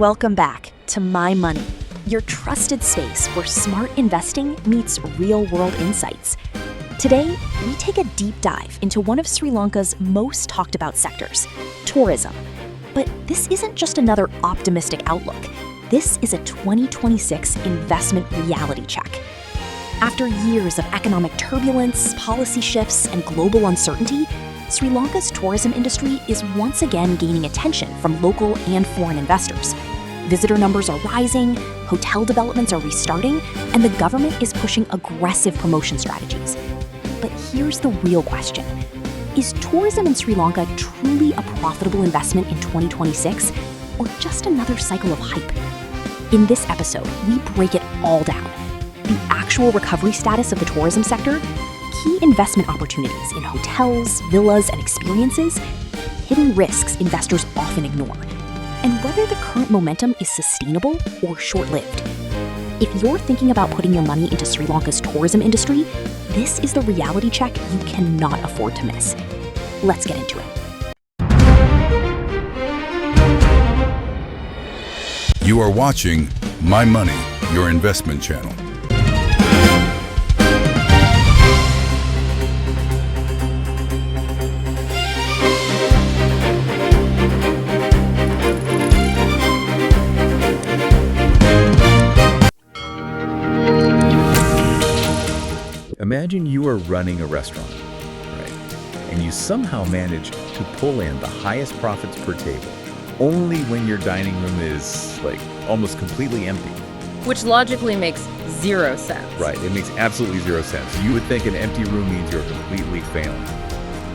Welcome back to My Money, your trusted space where smart investing meets real-world insights. Today, we take a deep dive into one of Sri Lanka's most talked about sectors, tourism. But this isn't just another optimistic outlook. This is a 2026 investment reality check. After years of economic turbulence, policy shifts, and global uncertainty, Sri Lanka's tourism industry is once again gaining attention from local and foreign investors. Visitor numbers are rising, hotel developments are restarting, and the government is pushing aggressive promotion strategies. But here's the real question. Is tourism in Sri Lanka truly a profitable investment in 2026, or just another cycle of hype? In this episode, we break it all down. The actual recovery status of the tourism sector, key investment opportunities in hotels, villas, and experiences, hidden risks investors often ignore, and whether the current momentum is sustainable or short-lived. If you're thinking about putting your money into Sri Lanka's tourism industry, this is the reality check you cannot afford to miss. Let's get into it. You are watching My Money, your investment channel. Imagine you are running a restaurant, right? And you somehow manage to pull in the highest profits per table, only when your dining room is like almost completely empty. Which logically makes zero sense. Right, it makes absolutely zero sense. You would think an empty room means you're completely failing.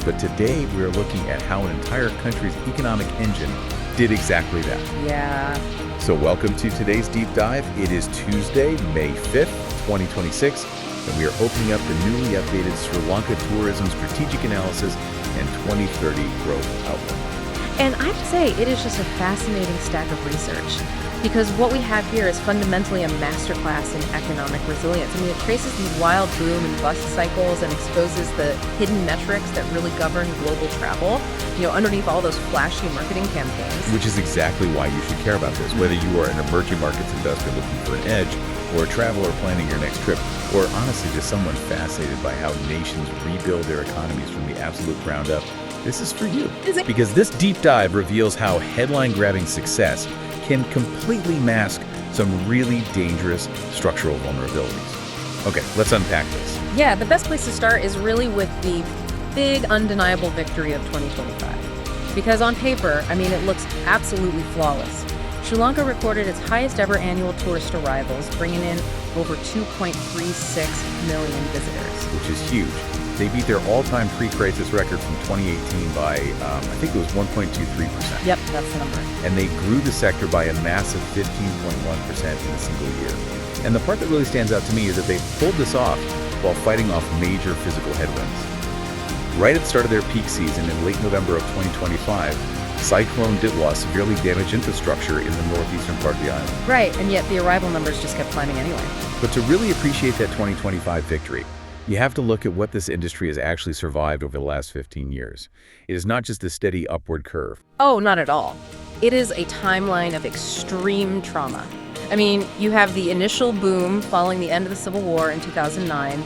But today we're looking at how an entire country's economic engine did exactly that. Yeah. So welcome to today's deep dive. It is Tuesday, May 5th, 2026. And we are opening up the newly updated Sri Lanka Tourism Strategic Analysis and 2030 Growth Outlook. And I have to say, it is just a fascinating stack of research, because what we have here is fundamentally a masterclass in economic resilience. I mean, it traces these wild boom and bust cycles and exposes the hidden metrics that really govern global travel, underneath all those flashy marketing campaigns. Which is exactly why you should care about this, whether you are an emerging markets investor looking for an edge, or a traveler planning your next trip, or honestly just someone fascinated by how nations rebuild their economies from the absolute ground up. This is for you. Because this deep dive reveals how headline-grabbing success can completely mask some really dangerous structural vulnerabilities. Okay, let's unpack this. Yeah, the best place to start is really with the big undeniable victory of 2025. Because on paper, it looks absolutely flawless. Sri Lanka recorded its highest ever annual tourist arrivals, bringing in over 2.36 million visitors. Which is huge. They beat their all-time pre-crisis record from 2018 by, I think it was 1.23%. Yep, that's the number. And they grew the sector by a massive 15.1% in a single year. And the part that really stands out to me is that they pulled this off while fighting off major physical headwinds. Right at the start of their peak season in late November of 2025, Cyclone Ditwa severely damaged infrastructure in the northeastern part of the island. Right, and yet the arrival numbers just kept climbing anyway. But to really appreciate that 2025 victory, you have to look at what this industry has actually survived over the last 15 years. It is not just a steady upward curve. Oh, not at all. It is a timeline of extreme trauma. You have the initial boom following the end of the Civil War in 2009.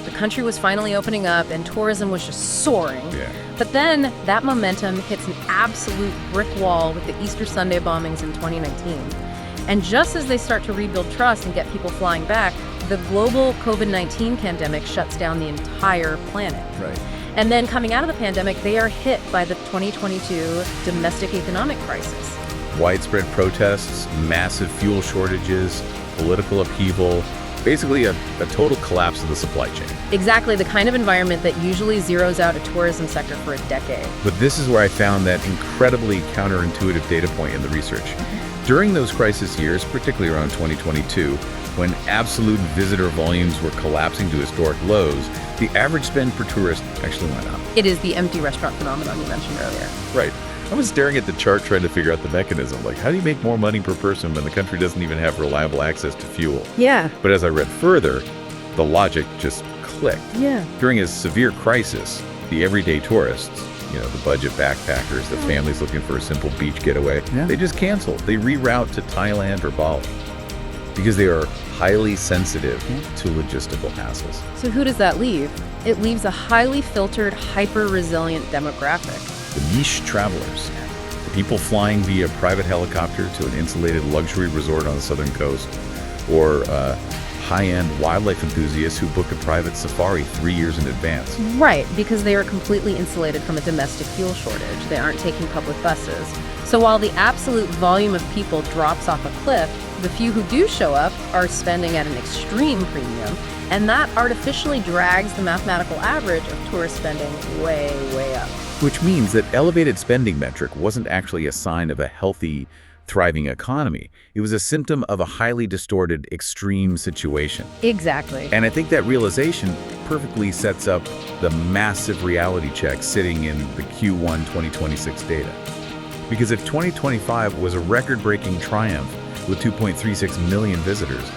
The country was finally opening up and tourism was just soaring. Yeah. But then that momentum hits an absolute brick wall with the Easter Sunday bombings in 2019. And just as they start to rebuild trust and get people flying back, the global COVID-19 pandemic shuts down the entire planet. Right. And then coming out of the pandemic, they are hit by the 2022 domestic economic crisis. Widespread protests, massive fuel shortages, political upheaval, basically a total collapse of the supply chain. Exactly the kind of environment that usually zeroes out a tourism sector for a decade. But this is where I found that incredibly counterintuitive data point in the research. During those crisis years, particularly around 2022, when absolute visitor volumes were collapsing to historic lows, the average spend per tourist actually went up. It is the empty restaurant phenomenon you mentioned earlier. Right. I was staring at the chart trying to figure out the mechanism. Like, how do you make more money per person when the country doesn't even have reliable access to fuel? Yeah. But as I read further, the logic just clicked. Yeah. During a severe crisis, the everyday tourists, the budget backpackers, the families looking for a simple beach getaway. Yeah. They just cancel. They reroute to Thailand or Bali because they are highly sensitive to logistical hassles. So who does that leave? It leaves a highly filtered, hyper-resilient demographic. The niche travelers, the people flying via private helicopter to an insulated luxury resort on the southern coast, or high-end wildlife enthusiasts who book a private safari 3 years in advance. Right, because they are completely insulated from a domestic fuel shortage. They aren't taking public buses. So while the absolute volume of people drops off a cliff, the few who do show up are spending at an extreme premium, and that artificially drags the mathematical average of tourist spending way, way up. Which means that elevated spending metric wasn't actually a sign of a healthy, thriving economy. It was a symptom of a highly distorted, extreme situation. Exactly. And I think that realization perfectly sets up the massive reality check sitting in the Q1 2026 data. Because if 2025 was a record-breaking triumph with 2.36 million visitors,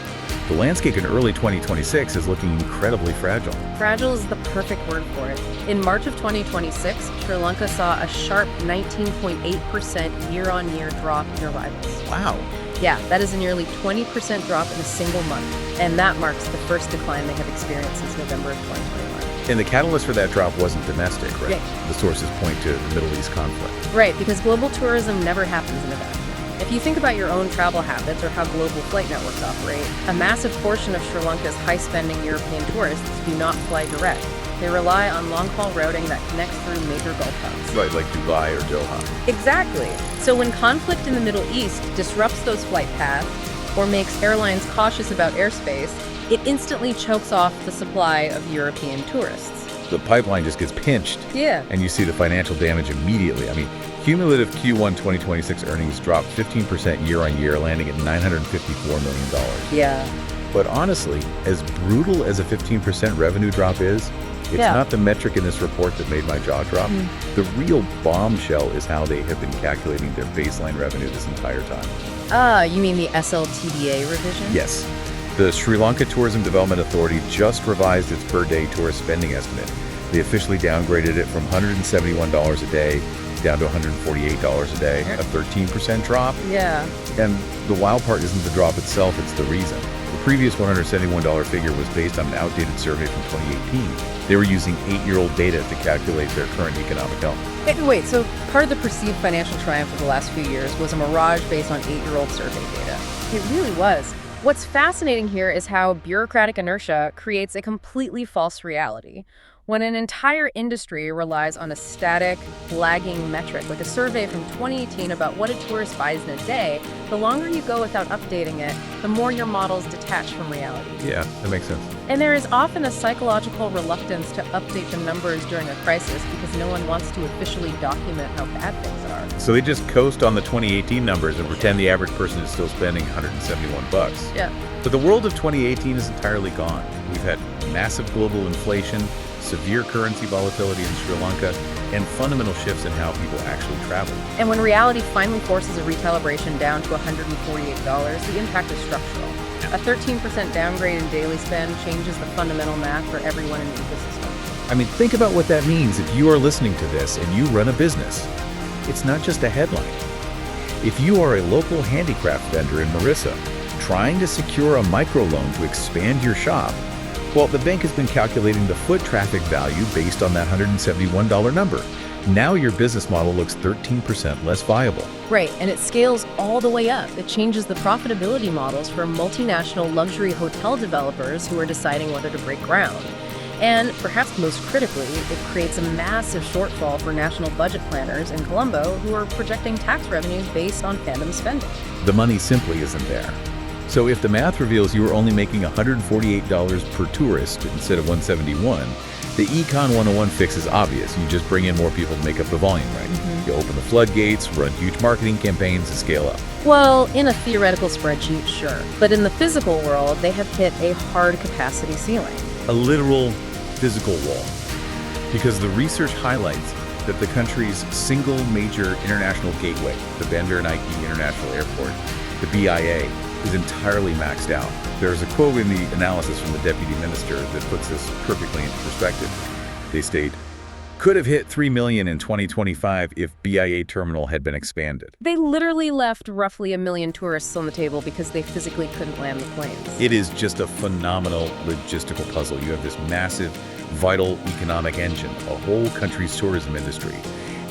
the landscape in early 2026 is looking incredibly fragile. Fragile is the perfect word for it. In March of 2026, Sri Lanka saw a sharp 19.8% year-on-year drop in arrivals. Wow. Yeah, that is a nearly 20% drop in a single month, and that marks the first decline they have experienced since November of 2021. And the catalyst for that drop wasn't domestic, right? Right. The sources point to the Middle East conflict. Right, because global tourism never happens in a vacuum. If you think about your own travel habits or how global flight networks operate, a massive portion of Sri Lanka's high-spending European tourists do not fly direct. They rely on long-haul routing that connects through major Gulf hubs. Like Dubai or Doha. Exactly. So when conflict in the Middle East disrupts those flight paths or makes airlines cautious about airspace, it instantly chokes off the supply of European tourists. The pipeline just gets pinched. Yeah. And you see the financial damage immediately. I mean, cumulative Q1 2026 earnings dropped 15% year-on-year, landing at $954 million. Yeah. But honestly, as brutal as a 15% revenue drop is, it's not the metric in this report that made my jaw drop. The real bombshell is how they have been calculating their baseline revenue this entire time. You mean the SLTDA revision? Yes. The Sri Lanka Tourism Development Authority just revised its per-day tourist spending estimate. They officially downgraded it from $171 a day down to $148 a day, a 13% drop. Yeah. And the wild part isn't the drop itself, it's the reason. The previous $171 figure was based on an outdated survey from 2018. They were using 8-year-old data to calculate their current economic health. Wait, so part of the perceived financial triumph of the last few years was a mirage based on 8-year-old survey data. It really was. What's fascinating here is how bureaucratic inertia creates a completely false reality. When an entire industry relies on a static, lagging metric, like a survey from 2018 about what a tourist buys in a day, the longer you go without updating it, the more your models detach from reality. Yeah, that makes sense. And there is often a psychological reluctance to update the numbers during a crisis because no one wants to officially document how bad things are. So they just coast on the 2018 numbers and pretend the average person is still spending $171. Yeah. But the world of 2018 is entirely gone. We've had massive global inflation, severe currency volatility in Sri Lanka, and fundamental shifts in how people actually travel. And when reality finally forces a recalibration down to $148, the impact is structural. A 13% downgrade in daily spend changes the fundamental math for everyone in the ecosystem. I mean, think about what that means if you are listening to this and you run a business. It's not just a headline. If you are a local handicraft vendor in Marissa, trying to secure a microloan to expand your shop, well, the bank has been calculating the foot traffic value based on that $171 number. Now your business model looks 13% less viable. Right, and it scales all the way up. It changes the profitability models for multinational luxury hotel developers who are deciding whether to break ground. And perhaps most critically, it creates a massive shortfall for national budget planners in Colombo who are projecting tax revenues based on phantom spending. The money simply isn't there. So if the math reveals you are only making $148 per tourist instead of $171, the Econ 101 fix is obvious. You just bring in more people to make up the volume, right? You open the floodgates, run huge marketing campaigns to scale up. Well, in a theoretical spreadsheet, sure. But in the physical world, they have hit a hard capacity ceiling. A literal physical wall. Because the research highlights that the country's single major international gateway, the Bandar Nike International Airport, the BIA, is entirely maxed out. There's a quote in the analysis from the deputy minister that puts this perfectly into perspective. They state, could have hit 3 million in 2025 if BIA terminal had been expanded. They literally left roughly 1 million tourists on the table because they physically couldn't land the planes. It is just a phenomenal logistical puzzle. You have this massive, vital economic engine, a whole country's tourism industry,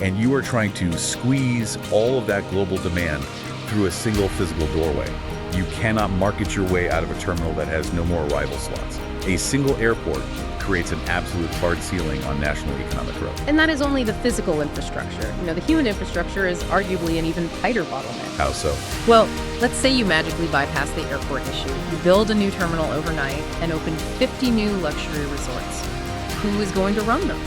and you are trying to squeeze all of that global demand through a single physical doorway. You cannot market your way out of a terminal that has no more arrival slots. A single airport creates an absolute hard ceiling on national economic growth. And that is only the physical infrastructure. The human infrastructure is arguably an even tighter bottleneck. How so? Well, let's say you magically bypass the airport issue. You build a new terminal overnight and open 50 new luxury resorts. Who is going to run them?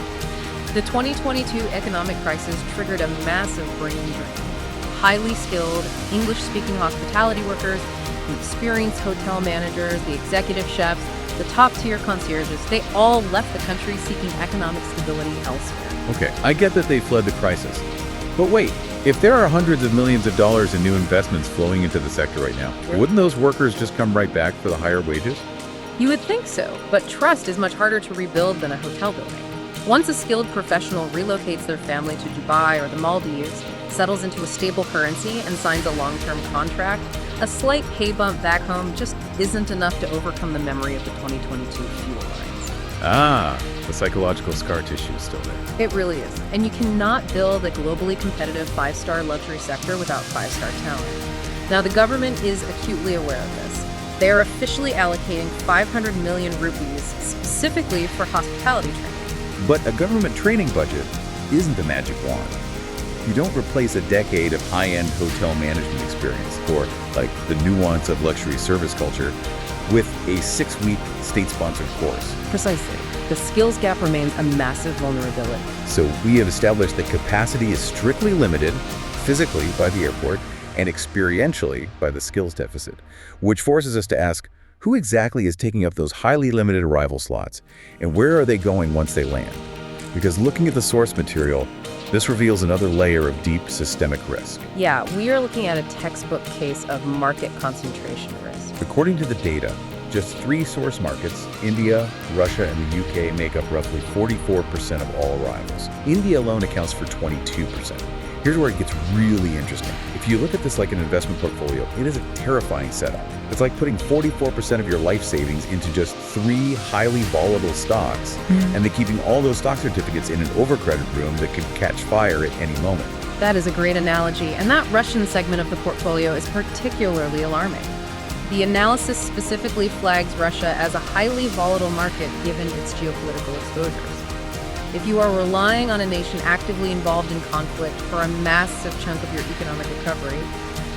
The 2022 economic crisis triggered a massive brain drain. Highly skilled, English-speaking hospitality workers, the experienced hotel managers, the executive chefs, the top-tier concierges, they all left the country seeking economic stability elsewhere. Okay, I get that they fled the crisis. But wait, if there are hundreds of millions of dollars in new investments flowing into the sector right now, wouldn't those workers just come right back for the higher wages? You would think so, but trust is much harder to rebuild than a hotel building. Once a skilled professional relocates their family to Dubai or the Maldives, settles into a stable currency, and signs a long-term contract, a slight pay bump back home just isn't enough to overcome the memory of the 2022 fuel lines. Ah, the psychological scar tissue is still there. It really is. And you cannot build a globally competitive 5-star luxury sector without 5-star talent. Now, the government is acutely aware of this. They are officially allocating 500 million rupees specifically for hospitality training. But a government training budget isn't a magic wand. You don't replace a decade of high-end hotel management experience or, like, the nuance of luxury service culture with a 6-week state-sponsored course. Precisely. The skills gap remains a massive vulnerability. So we have established that capacity is strictly limited physically by the airport and experientially by the skills deficit, which forces us to ask, who exactly is taking up those highly limited arrival slots, and where are they going once they land? Because looking at the source material, this reveals another layer of deep systemic risk. Yeah, we are looking at a textbook case of market concentration risk. According to the data, just 3 source markets, India, Russia, and the UK, make up roughly 44% of all arrivals. India alone accounts for 22%. Here's where it gets really interesting. If you look at this like an investment portfolio, it is a terrifying setup. It's like putting 44% of your life savings into just 3 highly volatile stocks, and then keeping all those stock certificates in an overcredit room that could catch fire at any moment. That is a great analogy, and that Russian segment of the portfolio is particularly alarming. The analysis specifically flags Russia as a highly volatile market given its geopolitical exposures. If you are relying on a nation actively involved in conflict for a massive chunk of your economic recovery,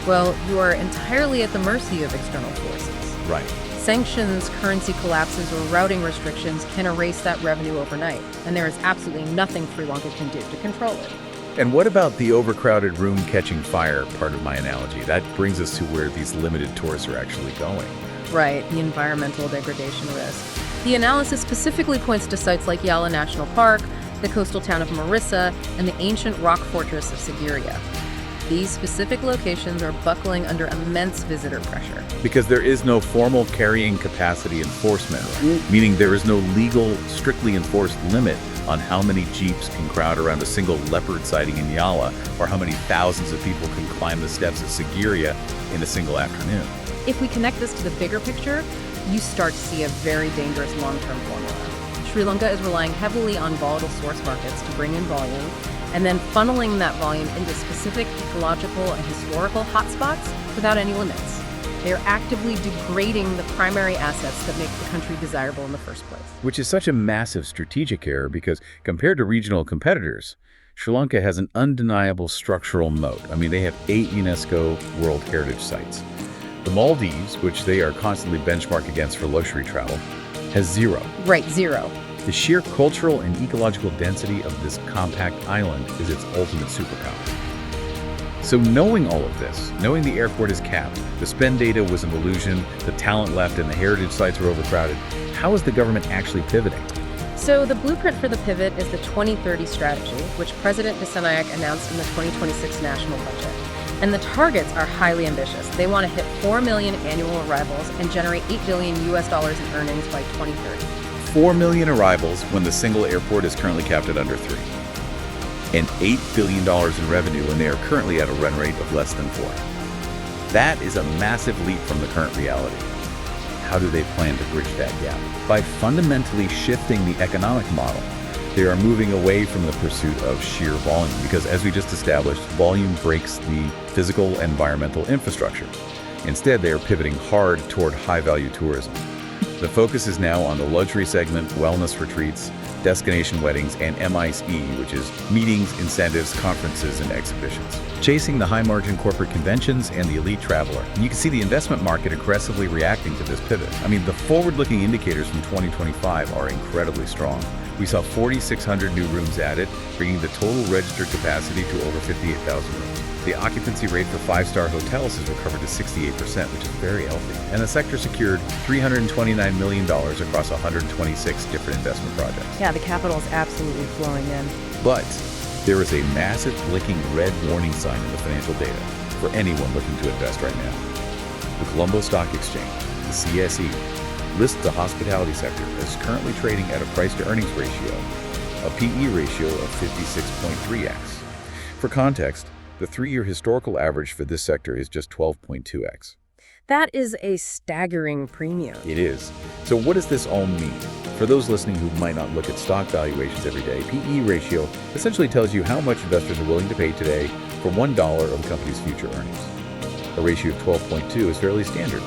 well, you are entirely at the mercy of external forces. Right. Sanctions, currency collapses, or routing restrictions can erase that revenue overnight, and there is absolutely nothing Sri Lanka can do to control it. And what about the overcrowded room catching fire part of my analogy? That brings us to where these limited tourists are actually going. Right, the environmental degradation risk. The analysis specifically points to sites like Yala National Park, the coastal town of Marissa, and the ancient rock fortress of Sigiriya. These specific locations are buckling under immense visitor pressure. Because there is no formal carrying capacity enforcement, meaning there is no legal, strictly enforced limit on how many jeeps can crowd around a single leopard sighting in Yala, or how many thousands of people can climb the steps of Sigiriya in a single afternoon. If we connect this to the bigger picture, you start to see a very dangerous long-term formula. Sri Lanka is relying heavily on volatile source markets to bring in volume, and then funneling that volume into specific ecological and historical hotspots without any limits. They are actively degrading the primary assets that make the country desirable in the first place. Which is such a massive strategic error because compared to regional competitors, Sri Lanka has an undeniable structural moat. I mean, they have 8 UNESCO World Heritage Sites. The Maldives, which they are constantly benchmarked against for luxury travel, has 0. Right, 0. The sheer cultural and ecological density of this compact island is its ultimate superpower. So knowing all of this, knowing the airport is capped, the spend data was an illusion, the talent left and the heritage sites were overcrowded, how is the government actually pivoting? So the blueprint for the pivot is the 2030 strategy, which President Disanayak announced in the 2026 national budget. And the targets are highly ambitious. They want to hit 4 million annual arrivals and generate $8 billion in earnings by 2030. 4 million arrivals when the single airport is currently capped at under 3. and $8 billion in revenue when they are currently at a run rate of less than 4. That is a massive leap from the current reality. How do they plan to bridge that gap? By fundamentally shifting the economic model. They are moving away from the pursuit of sheer volume because, as we just established, volume breaks the physical and environmental infrastructure. Instead, they are pivoting hard toward high-value tourism. The focus is now on the luxury segment, wellness retreats, destination weddings, and MICE, which is meetings, incentives, conferences, and exhibitions. Chasing the high-margin corporate conventions and the elite traveler. And you can see the investment market aggressively reacting to this pivot. I mean, the forward-looking indicators from 2025 are incredibly strong. We saw 4,600 new rooms added, bringing the total registered capacity to over 58,000 rooms. The occupancy rate for 5-star hotels has recovered to 68%, which is very healthy. And the sector secured $329 million across 126 different investment projects. Yeah, the capital is absolutely flowing in. But there is a massive blinking red warning sign in the financial data for anyone looking to invest right now. The Colombo Stock Exchange, the CSE, lists the hospitality sector as currently trading at a price-to-earnings ratio, a PE ratio of 56.3x. For context, the 3-year historical average for this sector is just 12.2x. That is a staggering premium. It is. So what does this all mean? For those listening who might not look at stock valuations every day, PE ratio essentially tells you how much investors are willing to pay today for $1 of a company's future earnings. A ratio of 12.2 is fairly standard,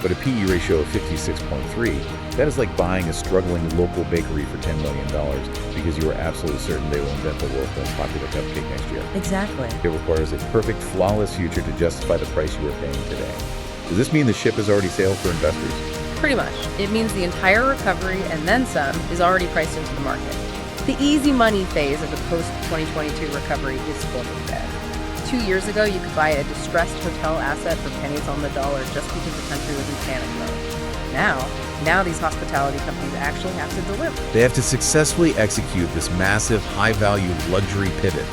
but a PE ratio of 56.3, that is like buying a struggling local bakery for $10 million because you are absolutely certain they will invent the world's most popular cupcake next year. Exactly. It requires a perfect, flawless future to justify the price you are paying today. Does this mean the ship has already sailed for investors? Pretty much. It means the entire recovery and then some is already priced into the market. The easy money phase of the post-2022 recovery is fully dead. 2 years ago, you could buy a distressed hotel asset for pennies on the dollar just because the country was in panic mode. Now these hospitality companies actually have to deliver. They have to successfully execute this massive, high-value luxury pivot,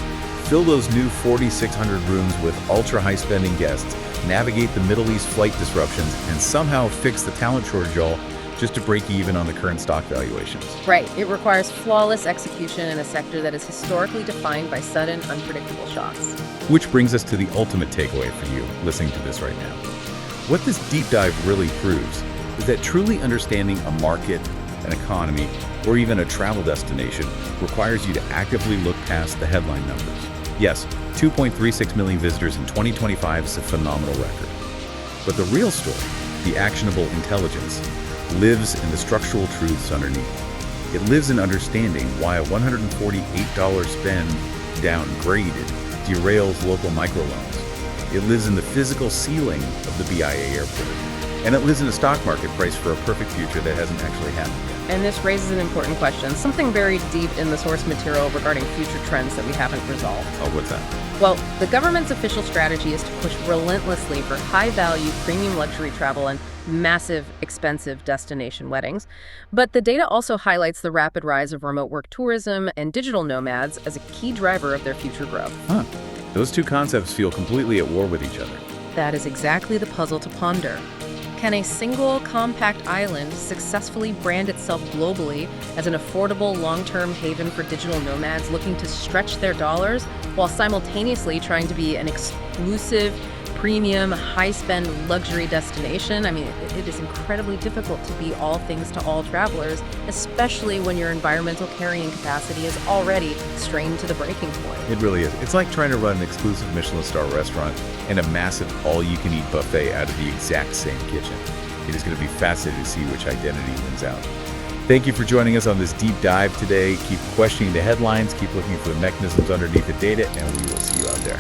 fill those new 4,600 rooms with ultra-high-spending guests, navigate the Middle East flight disruptions, and somehow fix the talent shortage all just to break even on the current stock valuations. Right. It requires flawless execution in a sector that is historically defined by sudden, unpredictable shocks. Which brings us to the ultimate takeaway for you listening to this right now. What this deep dive really proves is that truly understanding a market, an economy, or even a travel destination requires you to actively look past the headline numbers. Yes, 2.36 million visitors in 2025 is a phenomenal record. But the real story, the actionable intelligence, lives in the structural truths underneath. It lives in understanding why a $148 spend downgraded derails local microloans. It lives in the physical ceiling of the BIA airport. And it lives in a stock market price for a perfect future that hasn't actually happened yet. And this raises an important question, something buried deep in the source material regarding future trends that we haven't resolved. Oh, what's that? Well, the government's official strategy is to push relentlessly for high-value, premium luxury travel and massive, expensive destination weddings. But the data also highlights the rapid rise of remote work tourism and digital nomads as a key driver of their future growth. Those two concepts feel completely at war with each other. That is exactly the puzzle to ponder. Can a single compact island successfully brand itself globally as an affordable long-term haven for digital nomads looking to stretch their dollars while simultaneously trying to be an exclusive, premium, high-spend luxury destination? I mean, it is incredibly difficult to be all things to all travelers, especially when your environmental carrying capacity is already strained to the breaking point. It really is. It's like trying to run an exclusive Michelin star restaurant and a massive all-you-can-eat buffet out of the exact same kitchen. It is going to be fascinating to see which identity wins out. Thank you for joining us on this deep dive today. Keep questioning the headlines, keep looking for the mechanisms underneath the data, and we will see you out there.